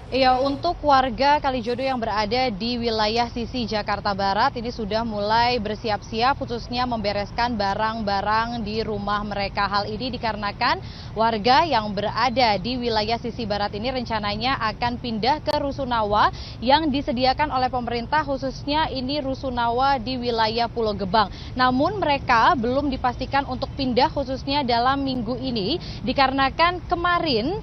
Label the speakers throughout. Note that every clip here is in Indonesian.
Speaker 1: Iya, untuk warga Kalijodo yang berada di wilayah sisi Jakarta Barat ini sudah mulai bersiap-siap khususnya membereskan barang-barang di rumah mereka. Hal ini dikarenakan warga yang berada di wilayah sisi barat ini rencananya akan pindah ke Rusunawa yang disediakan oleh pemerintah, khususnya ini Rusunawa di wilayah Pulau Gebang. Namun mereka belum dipastikan untuk pindah khususnya dalam minggu ini dikarenakan kemarin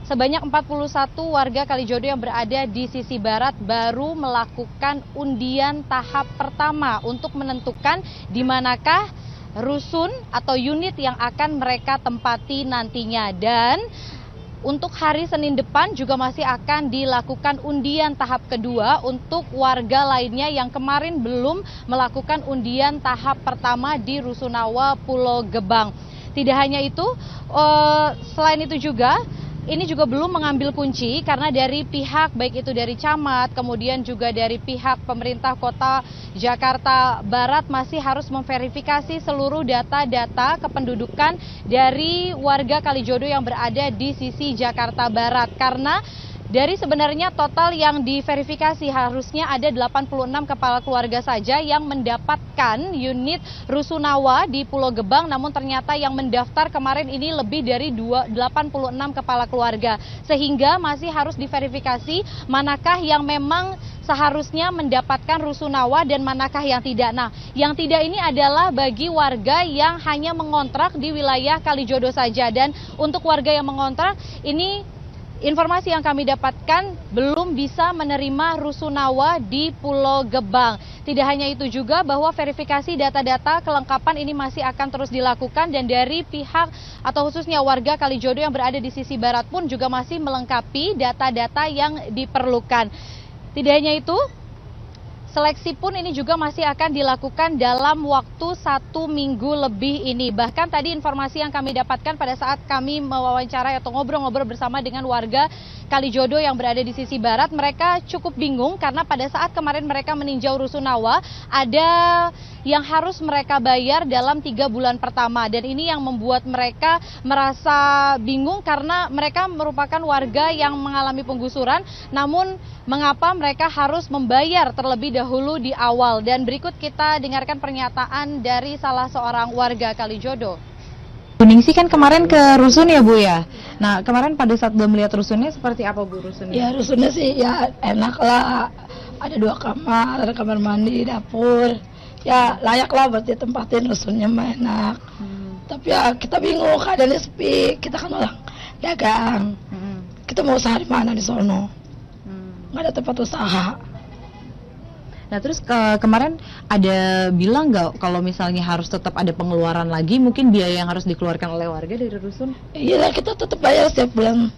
Speaker 1: sebanyak 41 warga Kalijodo yang berada di sisi barat baru melakukan undian tahap pertama untuk menentukan di manakah rusun atau unit yang akan mereka tempati nantinya. Dan untuk hari Senin depan juga masih akan dilakukan undian tahap kedua untuk warga lainnya yang kemarin belum melakukan undian tahap pertama di Rusunawa Pulau Gebang. Tidak hanya itu, selain itu juga ini juga belum mengambil kunci karena dari pihak baik itu dari camat kemudian juga dari pihak pemerintah kota Jakarta Barat masih harus memverifikasi seluruh data-data kependudukan dari warga Kalijodo yang berada di sisi Jakarta Barat, karena dari sebenarnya total yang diverifikasi harusnya ada 86 kepala keluarga saja yang mendapatkan unit Rusunawa di Pulau Gebang, namun ternyata yang mendaftar kemarin ini lebih dari 86 kepala keluarga, sehingga masih harus diverifikasi manakah yang memang seharusnya mendapatkan Rusunawa dan manakah yang tidak. Nah, yang tidak ini adalah bagi warga yang hanya mengontrak di wilayah Kalijodo saja, dan untuk warga yang mengontrak ini informasi yang kami dapatkan belum bisa menerima Rusunawa di Pulau Gebang. Tidak hanya itu juga bahwa verifikasi data-data kelengkapan ini masih akan terus dilakukan, dan dari pihak atau khususnya warga Kalijodo yang berada di sisi barat pun juga masih melengkapi data-data yang diperlukan. Tidak hanya itu, seleksi pun ini juga masih akan dilakukan dalam waktu 1 minggu lebih ini. Bahkan tadi informasi yang kami dapatkan pada saat kami mewawancarai atau ngobrol-ngobrol bersama dengan warga Kalijodo yang berada di sisi barat, mereka cukup bingung karena pada saat kemarin mereka meninjau Rusunawa ada yang harus mereka bayar dalam 3 bulan pertama, dan ini yang membuat mereka merasa bingung karena mereka merupakan warga yang mengalami penggusuran, namun mengapa mereka harus membayar terlebih dahulu di awal. Dan berikut kita dengarkan pernyataan dari salah seorang warga Kalijodo.
Speaker 2: Ningsi kan kemarin ke rusun ya Bu ya. Nah kemarin pada saat belum melihat rusunnya seperti apa Bu rusunnya?
Speaker 3: Ya rusunnya sih ya enak lah, ada 2 kamar, ada kamar mandi, dapur. Ya layak lah buat ditempatin, rusunnya mah enak. Tapi ya kita bingung keadaannya sepi, kita kan orang dagang. Kita mau usaha di mana di sono? Nggak ada tempat usaha.
Speaker 2: Nah terus kemarin ada bilang nggak kalau misalnya harus tetap ada pengeluaran lagi, mungkin biaya yang harus dikeluarkan oleh warga dari rusun?
Speaker 3: Iya kita tetap bayar setiap bulan.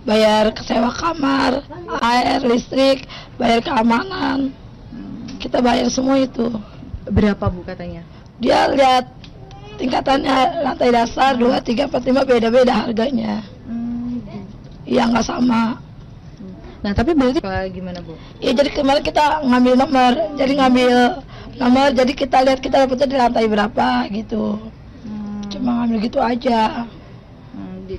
Speaker 3: Bayar sewa kamar, air, listrik, bayar keamanan. Kita bayar semua itu.
Speaker 2: Berapa Bu katanya?
Speaker 3: Dia lihat tingkatannya, lantai dasar 2, 3, 4, 5 beda-beda harganya. Iya nggak sama.
Speaker 2: Nah tapi berarti gimana Bu?
Speaker 3: Ya jadi kemarin kita ngambil nomor, jadi kita lihat kita dapetnya di lantai berapa gitu. Cuma ngambil gitu aja.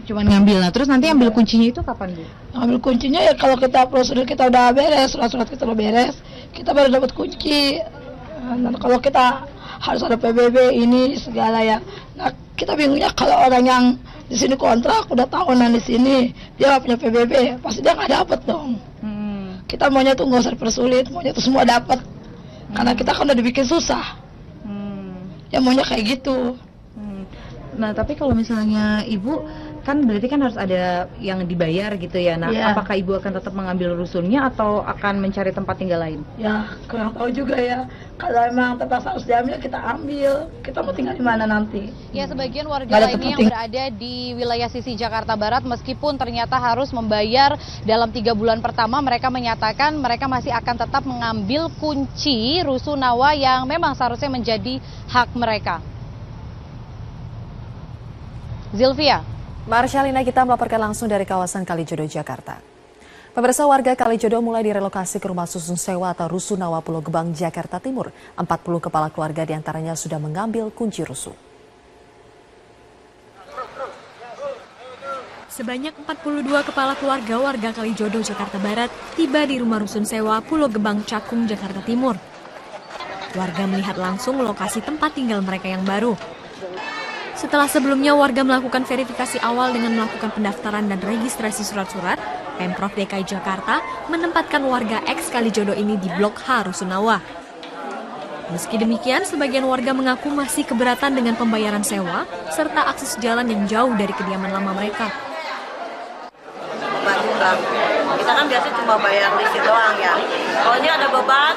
Speaker 2: Cuma ngambil. Nah terus nanti ambil kuncinya itu kapan Bu?
Speaker 3: Ngambil kuncinya ya kalau kita prosedur kita udah beres, surat-surat kita udah beres, kita baru dapat kunci. Nah, kalau kita harus ada PBB ini segala ya. Nah kita bingungnya kalau orang yang di sini kontrak udah tahunan di sini, dia nggak punya PBB, pasti dia nggak dapet dong. Kita maunya tuh nggak usah dipersulit, maunya tuh semua dapet, karena kita kan udah dibikin susah. Ya maunya kayak gitu.
Speaker 2: Nah tapi kalau misalnya Ibu kan berarti kan harus ada yang dibayar gitu ya. Nah apakah Ibu akan tetap mengambil rusunnya atau akan mencari tempat tinggal lain?
Speaker 3: Ya kurang tahu juga ya. Kalau emang terpaksa harus diambil, kita ambil. Kita mau tinggal di mana nanti?
Speaker 1: Ya, sebagian warga lainnya yang berada di wilayah sisi Jakarta Barat meskipun ternyata harus membayar dalam 3 bulan pertama, mereka menyatakan mereka masih akan tetap mengambil kunci Rusunawa yang memang seharusnya menjadi hak mereka. Zilvia.
Speaker 4: Marshalina, kita melaporkan langsung dari kawasan Kalijodo, Jakarta. Pemirsa, warga Kalijodo mulai direlokasi ke rumah susun sewa atau Rusunawa Pulau Gebang, Jakarta Timur. 40 kepala keluarga diantaranya sudah mengambil kunci rusun.
Speaker 5: Sebanyak 42 kepala keluarga warga Kalijodo, Jakarta Barat tiba di rumah rusun sewa Pulau Gebang, Cakung, Jakarta Timur. Warga melihat langsung lokasi tempat tinggal mereka yang baru. Setelah sebelumnya warga melakukan verifikasi awal dengan melakukan pendaftaran dan registrasi surat-surat, Pemprov DKI Jakarta menempatkan warga ex Kalijodo ini di Blok H Rusunawa. Meski demikian, sebagian warga mengaku masih keberatan dengan pembayaran sewa serta akses jalan yang jauh dari kediaman lama mereka.
Speaker 6: Kita kan biasa cuma bayar listrik doang ya. Kalau ini ada beban,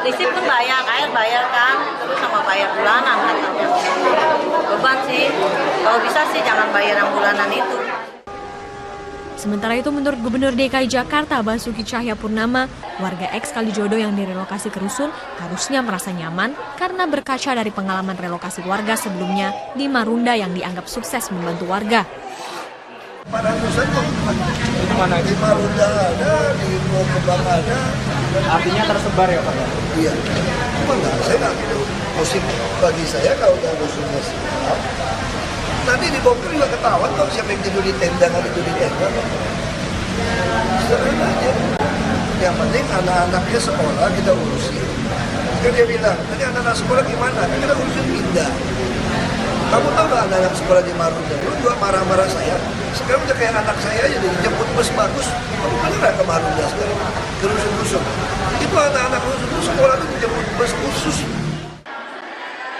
Speaker 6: listrik pun bayar, air bayar kan, terus sama bayar bulanan katanya. Beban sih, kalau bisa sih jangan bayar yang bulanan itu.
Speaker 5: Sementara itu, menurut Gubernur DKI Jakarta Basuki Cahayapurnama, warga ex Kalijodo yang direlokasi ke rusun harusnya merasa nyaman karena berkaca dari pengalaman relokasi warga sebelumnya di Marunda yang dianggap sukses membantu warga.
Speaker 7: Pada rusun itu mana? Di Marunda ada, di Pulau Gebang ada.
Speaker 8: Artinya tersebar ya Pak?
Speaker 7: Iya. Cuma saya nggak gitu. Musik bagi saya kalau udah rusunnya siap, nanti dibongkar juga ketahuan kok siapa yang tidur di tenda, nggak tidur di tenda. Sederhana aja. Yang penting anak-anaknya sekolah kita urusin. Kan dia bilang, tadi anak-anak sekolah gimana? Kan kita urusin pindah. Kamu tahu nggak anak-anak sekolah di Marunda? Dulu juga marah-marah saya. Sekarang udah kayak anak saya aja, dijemput bus bagus. Kamu beneran ke Marunda sekarang? Ke rusun-rusun. Itu anak-anak rusun sekolah itu dijemput bus khusus.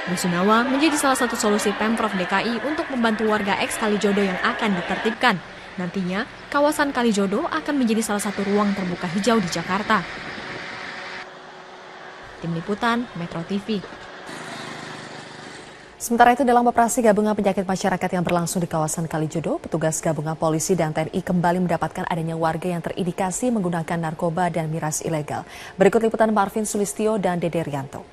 Speaker 5: Rusunawa menjadi salah satu solusi Pemprov DKI untuk membantu warga ex Kalijodo yang akan ditertibkan. Nantinya, kawasan Kalijodo akan menjadi salah satu ruang terbuka hijau di Jakarta. Tim Liputan, Metro TV.
Speaker 4: Sementara itu, dalam operasi gabungan penyakit masyarakat yang berlangsung di kawasan Kalijodo, petugas gabungan polisi dan TNI kembali mendapatkan adanya warga yang terindikasi menggunakan narkoba dan miras ilegal. Berikut liputan Marvin Sulistyo dan Dede Rianto.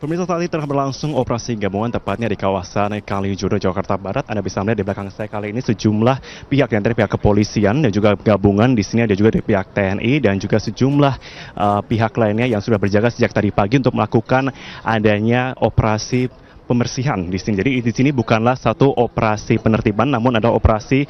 Speaker 9: Pemirsa, saat ini tengah berlangsung operasi gabungan tepatnya di kawasan Kalijodo, Jakarta Barat. Anda bisa melihat di belakang saya kali ini sejumlah pihak, dari pihak kepolisian dan juga gabungan. Di sini ada juga dari pihak TNI dan juga sejumlah pihak lainnya yang sudah berjaga sejak tadi pagi untuk melakukan adanya operasi pembersihan di sini. Jadi di sini bukanlah satu operasi penertiban, namun ada operasi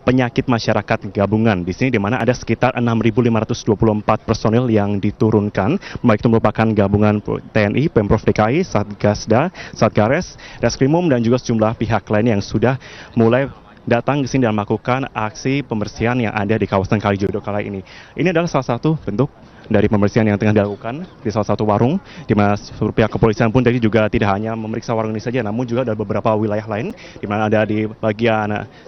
Speaker 9: penyakit masyarakat gabungan di sini, di mana ada sekitar 6.524 personil yang diturunkan, baik itu merupakan gabungan TNI, Pemprov DKI, Satgasda, Satgares, Reskrimum dan juga sejumlah pihak lain yang sudah mulai datang ke sini dan melakukan aksi pembersihan yang ada di kawasan Kalijodo kali ini. Ini adalah salah satu bentuk dari pembersihan yang tengah dilakukan di salah satu warung, di mana pihak kepolisian pun tadi juga tidak hanya memeriksa warung ini saja, namun juga ada beberapa wilayah lain, di mana ada di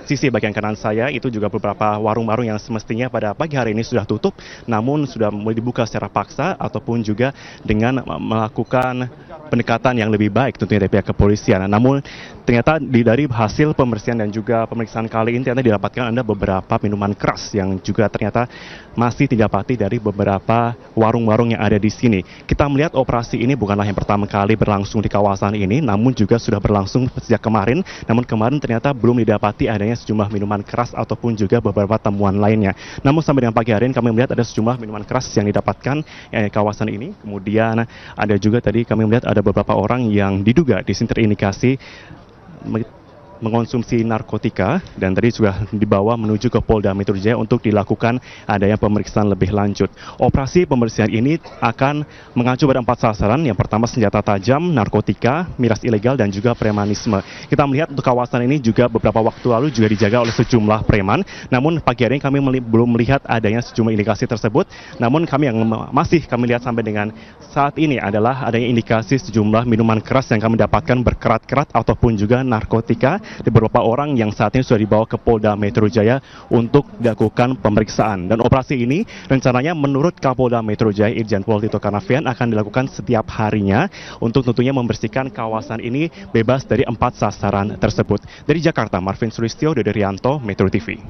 Speaker 9: sisi bagian kanan saya itu juga beberapa warung-warung yang semestinya pada pagi hari ini sudah tutup, namun sudah mulai dibuka secara paksa ataupun juga dengan melakukan pendekatan yang lebih baik tentunya dari pihak kepolisian. Namun ternyata dari hasil pembersihan dan juga pemeriksaan kali ini ternyata didapatkan ada beberapa minuman keras yang juga ternyata masih didapati dari beberapa warung-warung yang ada di sini. Kita melihat operasi ini bukanlah yang pertama kali berlangsung di kawasan ini, namun juga sudah berlangsung sejak kemarin. Namun kemarin ternyata belum didapati adanya sejumlah minuman keras ataupun juga beberapa temuan lainnya. Namun sampai dengan pagi hari ini kami melihat ada sejumlah minuman keras yang didapatkan di kawasan ini. Kemudian ada juga tadi kami melihat ada beberapa orang yang diduga di sini terindikasi mengonsumsi narkotika dan tadi sudah dibawa menuju ke Polda Metro Jaya untuk dilakukan adanya pemeriksaan lebih lanjut. Operasi pembersihan ini akan mengacu pada 4 sasaran. Yang pertama senjata tajam, narkotika, miras ilegal dan juga premanisme. Kita melihat untuk kawasan ini juga beberapa waktu lalu juga dijaga oleh sejumlah preman. Namun pagi hari ini kami belum melihat adanya sejumlah indikasi tersebut. Namun kami yang masih kami lihat sampai dengan saat ini adalah adanya indikasi sejumlah minuman keras yang kami dapatkan berkerat-kerat ataupun juga narkotika di beberapa orang yang saat ini sudah dibawa ke Polda Metro Jaya untuk dilakukan pemeriksaan. Dan operasi ini rencananya menurut Kapolda Metro Jaya Irjen Pol Tito Karnavian akan dilakukan setiap harinya untuk tentunya membersihkan kawasan ini bebas dari 4 sasaran tersebut. Dari Jakarta, Marvin Sulistyo, Dede Rianto, Metro TV.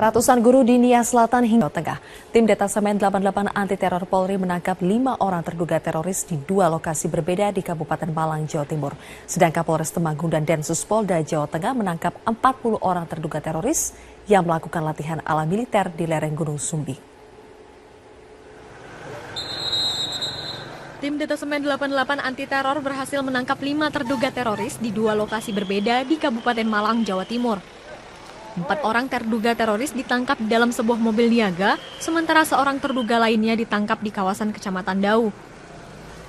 Speaker 4: Ratusan guru di Nia Selatan hingga Jawa Tengah. Tim Detasemen 88 Anti Teror Polri menangkap 5 orang terduga teroris di 2 lokasi berbeda di Kabupaten Malang, Jawa Timur. Sedangkan Polres Temanggung dan Densus Polda Jawa Tengah menangkap 40 orang terduga teroris yang melakukan latihan ala militer di lereng Gunung Sumbi.
Speaker 5: Tim Detasemen 88 Anti Teror berhasil menangkap 5 terduga teroris di 2 lokasi berbeda di Kabupaten Malang, Jawa Timur. 4 orang terduga teroris ditangkap di dalam sebuah mobil niaga, sementara seorang terduga lainnya ditangkap di kawasan Kecamatan Dau.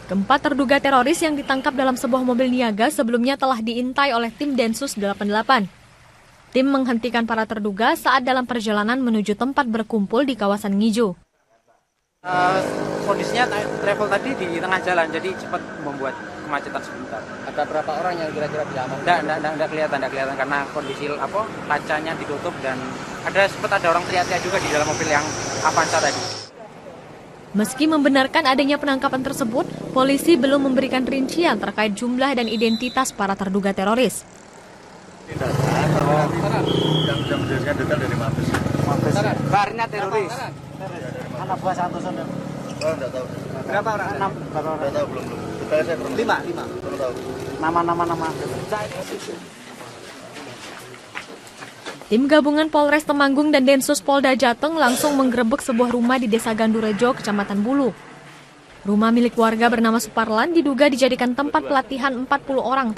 Speaker 5: Keempat terduga teroris yang ditangkap dalam sebuah mobil niaga sebelumnya telah diintai oleh tim Densus 88. Tim menghentikan para terduga saat dalam perjalanan menuju tempat berkumpul di kawasan Ngijo.
Speaker 8: Kondisinya travel tadi di tengah jalan, jadi cepat membuat kemacetan sebentar. Ada berapa orang yang kira-kira diamankan? Nggak kelihatan karena kondisi kacanya ditutup dan sempat ada orang teriak-teriak juga di dalam mobil yang Avanza tadi.
Speaker 5: Meski membenarkan adanya penangkapan tersebut, polisi belum memberikan rincian terkait jumlah dan identitas para terduga teroris.
Speaker 7: Yang menjelaskan detail dari Mabes.
Speaker 8: Barnya teroris. Anak buah Santoso.
Speaker 7: Oh, enggak tahu.
Speaker 8: Berapa orang? 6.
Speaker 7: Enggak tahu, belum. Detail saya belum.
Speaker 8: 5.
Speaker 7: Belum tahu.
Speaker 8: Nama.
Speaker 5: Tim gabungan Polres Temanggung dan Densus Polda Jateng langsung menggerebek sebuah rumah di Desa Gandurejo, Kecamatan Bulu. Rumah milik warga bernama Suparlan diduga dijadikan tempat pelatihan 40 orang